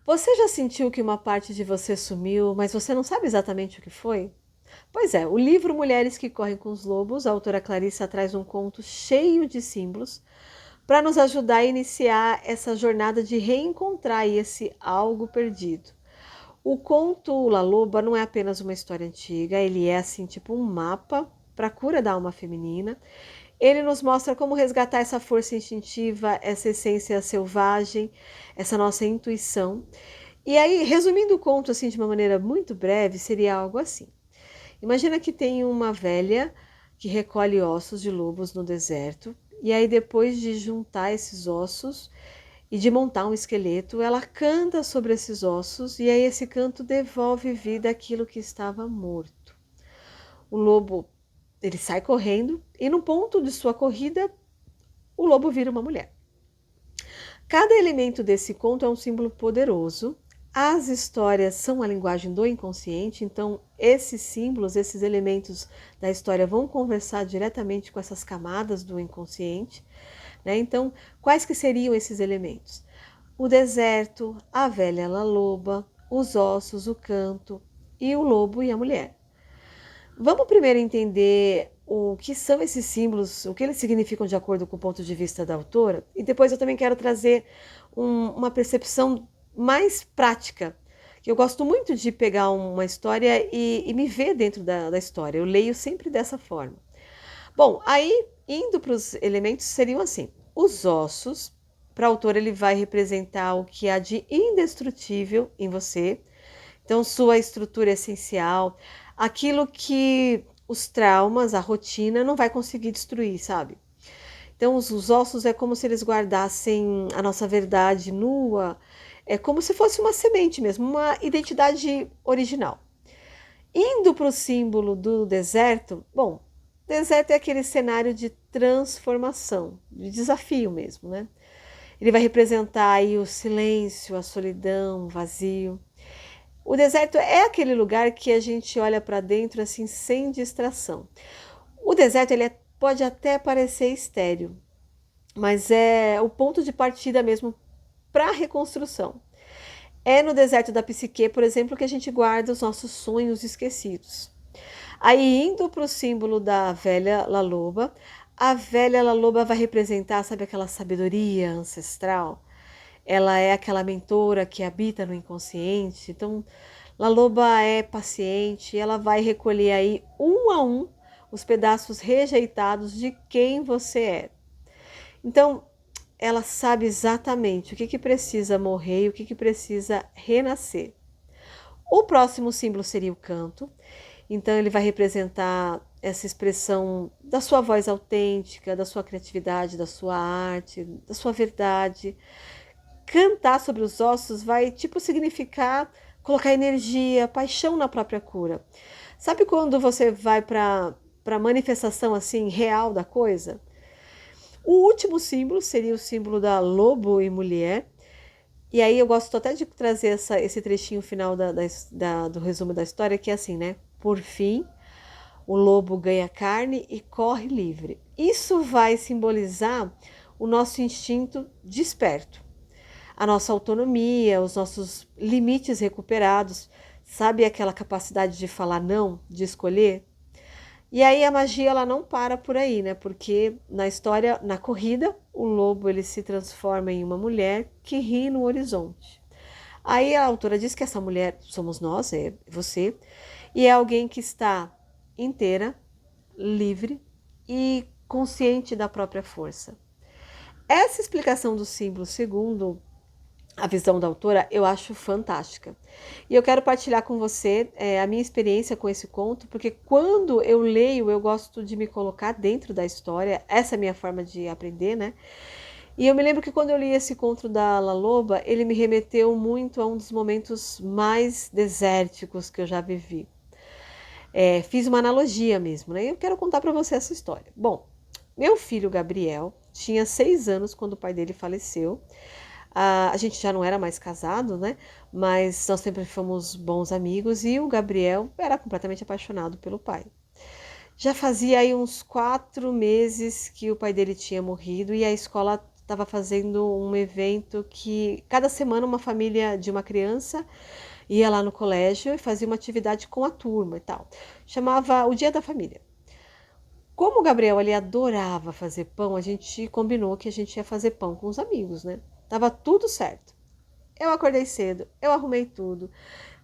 Você já sentiu que uma parte de você sumiu, mas você não sabe exatamente o que foi? Pois é, o livro Mulheres que Correm com os Lobos, a autora Clarissa traz um conto cheio de símbolos para nos ajudar a iniciar essa jornada de reencontrar esse algo perdido. O conto La Loba não é apenas uma história antiga, ele é assim tipo um mapa para a cura da alma feminina. Ele nos mostra como resgatar essa força instintiva, essa essência selvagem, essa nossa intuição. E aí, resumindo o conto assim de uma maneira muito breve, seria algo assim. Imagina que tem uma velha que recolhe ossos de lobos no deserto, e aí depois de juntar esses ossos e de montar um esqueleto, ela canta sobre esses ossos e aí esse canto devolve vida àquilo que estava morto. O lobo, ele sai correndo e no ponto de sua corrida, o lobo vira uma mulher. Cada elemento desse conto é um símbolo poderoso. As histórias são a linguagem do inconsciente, então esses símbolos, esses elementos da história vão conversar diretamente com essas camadas do inconsciente, né? Então, quais que seriam esses elementos? O deserto, a velha loba, os ossos, o canto e o lobo e a mulher. Vamos primeiro entender o que são esses símbolos, o que eles significam de acordo com o ponto de vista da autora, e depois eu também quero trazer uma percepção mais prática, que eu gosto muito de pegar uma história e me ver dentro da história, eu leio sempre dessa forma. Bom, aí indo para os elementos seriam assim, os ossos, para a autora ele vai representar o que há de indestrutível em você, então, sua estrutura essencial, aquilo que os traumas, a rotina não vai conseguir destruir, sabe? Então, os ossos é como se eles guardassem a nossa verdade nua, é como se fosse uma semente mesmo, uma identidade original. Indo para o símbolo do deserto, bom, deserto é aquele cenário de transformação, de desafio mesmo, né? Ele vai representar aí o silêncio, a solidão, o vazio. O deserto é aquele lugar que a gente olha para dentro assim sem distração. O deserto pode até parecer estéril, mas é o ponto de partida mesmo para a reconstrução. É no deserto da psique, por exemplo, que a gente guarda os nossos sonhos esquecidos. Aí, indo para o símbolo da velha La Loba, a velha La Loba vai representar, sabe, aquela sabedoria ancestral? Ela é aquela mentora que habita no inconsciente. Então, La Loba é paciente, ela vai recolher aí um a um os pedaços rejeitados de quem você é. Então, ela sabe exatamente o que precisa morrer e o que precisa renascer. O próximo símbolo seria o canto. Então, ele vai representar essa expressão da sua voz autêntica, da sua criatividade, da sua arte, da sua verdade. Cantar sobre os ossos vai, tipo, significar colocar energia, paixão na própria cura. Sabe quando você vai para a manifestação assim real da coisa? O último símbolo seria o símbolo da lobo e mulher. E aí eu gosto até de trazer esse trechinho final do resumo da história, que é assim, né? Por fim, o lobo ganha carne e corre livre. Isso vai simbolizar o nosso instinto desperto, a nossa autonomia, os nossos limites recuperados, sabe aquela capacidade de falar não, de escolher? E aí a magia ela não para por aí, né? Porque na história, na corrida, o lobo ele se transforma em uma mulher que ri no horizonte. Aí a autora diz que essa mulher somos nós, é você, e é alguém que está inteira, livre e consciente da própria força. Essa explicação do símbolo, segundo a visão da autora, eu acho fantástica. E eu quero partilhar com você a minha experiência com esse conto, porque quando eu leio, eu gosto de me colocar dentro da história, essa é a minha forma de aprender, né? E eu me lembro que quando eu li esse conto da La Loba, ele me remeteu muito a um dos momentos mais desérticos que eu já vivi. Fiz uma analogia mesmo, né? E eu quero contar para você essa história. Bom, meu filho Gabriel tinha 6 anos quando o pai dele faleceu. A gente já não era mais casado, né? Mas nós sempre fomos bons amigos e o Gabriel era completamente apaixonado pelo pai. Já fazia aí uns 4 meses que o pai dele tinha morrido e a escola estava fazendo um evento que cada semana uma família de uma criança ia lá no colégio e fazia uma atividade com a turma e tal. Chamava o Dia da Família. Como o Gabriel ele adorava fazer pão, a gente combinou que a gente ia fazer pão com os amigos, né? Tava tudo certo. Eu acordei cedo, eu arrumei tudo,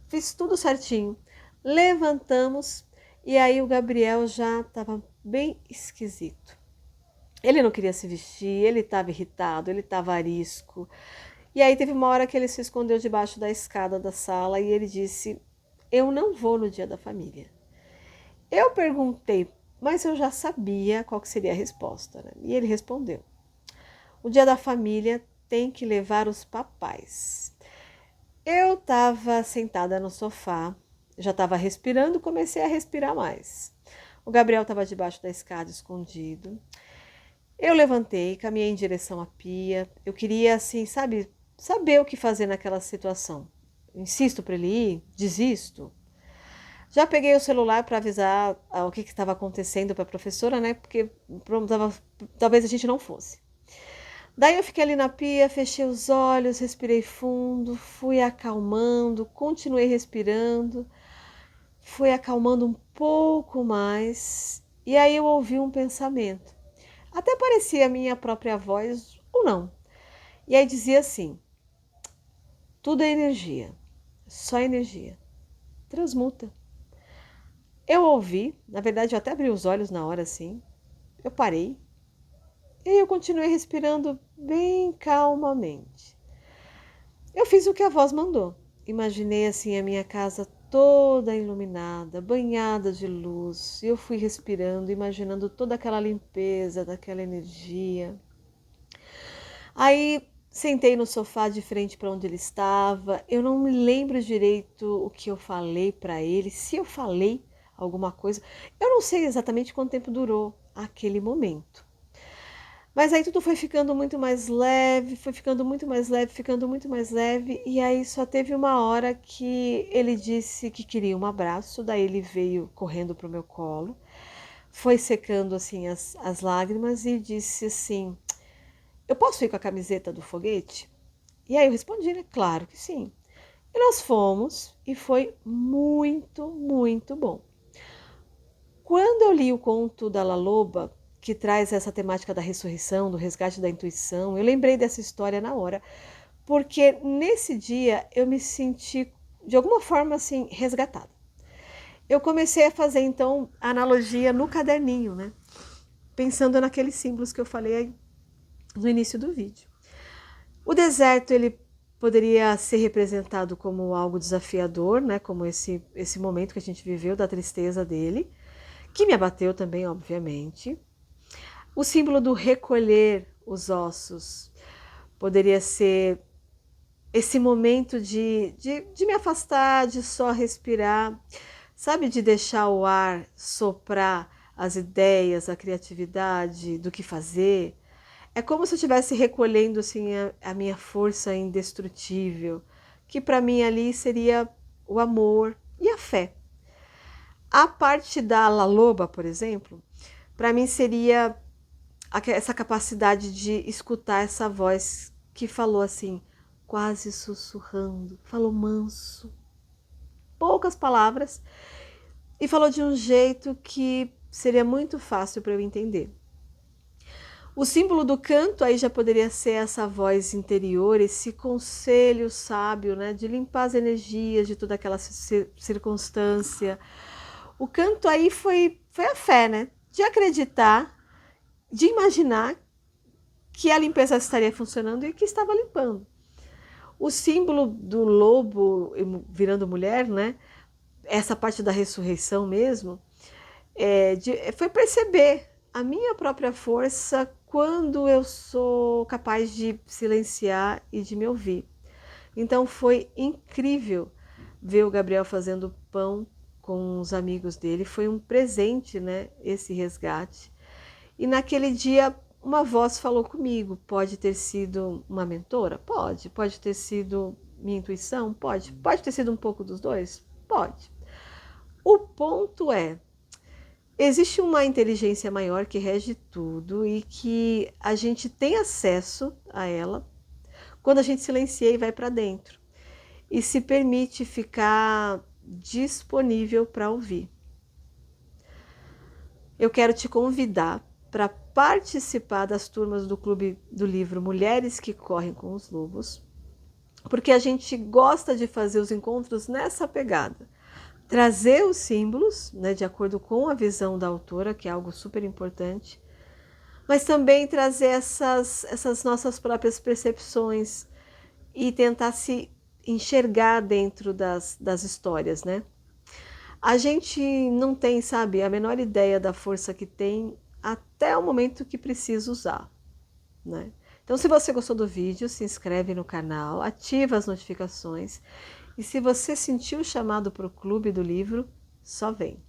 fiz tudo certinho. Levantamos e aí o Gabriel já estava bem esquisito. Ele não queria se vestir, ele estava irritado, ele estava arisco. E aí teve uma hora que ele se escondeu debaixo da escada da sala e ele disse: "Eu não vou no Dia da Família". Eu perguntei, mas eu já sabia qual que seria a resposta, né? E ele respondeu: "O Dia da Família tem que levar os papais". Eu estava sentada no sofá, já estava respirando, comecei a respirar mais. O Gabriel estava debaixo da escada, escondido. Eu levantei, caminhei em direção à pia. Eu queria, assim, sabe, saber o que fazer naquela situação. Insisto para ele ir, desisto. Já peguei o celular para avisar o que estava acontecendo para a professora, né? Porque talvez a gente não fosse. Daí eu fiquei ali na pia, fechei os olhos, respirei fundo, fui acalmando, continuei respirando, fui acalmando um pouco mais. E aí eu ouvi um pensamento. Até parecia a minha própria voz ou não. E aí dizia assim: tudo é energia, só energia. Transmuta. Eu ouvi, na verdade eu até abri os olhos na hora assim, eu parei e aí eu continuei respirando bem calmamente. Eu fiz o que a voz mandou. Imaginei assim a minha casa toda iluminada, banhada de luz, e eu fui respirando, imaginando toda aquela limpeza, daquela energia. Aí sentei no sofá de frente para onde ele estava. Eu não me lembro direito o que eu falei para ele, se eu falei alguma coisa. Eu não sei exatamente quanto tempo durou aquele momento. Mas aí tudo foi ficando muito mais leve, foi ficando muito mais leve, ficando muito mais leve. E aí só teve uma hora que ele disse que queria um abraço. Daí ele veio correndo para o meu colo, foi secando assim as lágrimas e disse assim: eu posso ir com a camiseta do foguete? E aí eu respondi, né? Claro que sim. E nós fomos e foi muito, muito bom. Quando eu li o conto da La Loba, que traz essa temática da ressurreição, do resgate da intuição, eu lembrei dessa história na hora, porque nesse dia eu me senti de alguma forma assim resgatada. Eu comecei a fazer então a analogia no caderninho, né? Pensando naqueles símbolos que eu falei no início do vídeo. O deserto ele poderia ser representado como algo desafiador, né? Como esse momento que a gente viveu da tristeza dele, que me abateu também, obviamente. O símbolo do recolher os ossos poderia ser esse momento de me afastar, de só respirar, sabe, de deixar o ar soprar as ideias, a criatividade do que fazer. É como se eu estivesse recolhendo assim a minha força indestrutível, que para mim ali seria o amor e a fé. A parte da La Loba, por exemplo, para mim seria essa capacidade de escutar essa voz que falou assim, quase sussurrando, falou manso, poucas palavras, e falou de um jeito que seria muito fácil para eu entender. O símbolo do canto aí já poderia ser essa voz interior, esse conselho sábio, né, de limpar as energias de toda aquela circunstância. O canto aí foi a fé, né, de acreditar, de imaginar que a limpeza estaria funcionando e que estava limpando. O símbolo do lobo virando mulher, né, essa parte da ressurreição mesmo, foi perceber a minha própria força quando eu sou capaz de silenciar e de me ouvir. Então foi incrível ver o Gabriel fazendo pão com os amigos dele. Foi um presente, né, esse resgate. E naquele dia uma voz falou comigo. Pode ter sido uma mentora? Pode. Pode ter sido minha intuição? Pode. Pode ter sido um pouco dos dois? Pode. O ponto é Existe uma inteligência maior que rege tudo e que a gente tem acesso a ela quando a gente silencia e vai para dentro e se permite ficar disponível para ouvir. Eu quero te convidar para participar das turmas do Clube do Livro Mulheres que Correm com os Lobos, porque a gente gosta de fazer os encontros nessa pegada. Trazer os símbolos, né, de acordo com a visão da autora, que é algo super importante, mas também trazer essas nossas próprias percepções e tentar se enxergar dentro das histórias, né? A gente não tem, sabe, a menor ideia da força que tem até o momento que precisa usar, né? Então, se você gostou do vídeo, se inscreve no canal, ativa as notificações e se você sentiu o chamado para o Clube do Livro, só vem.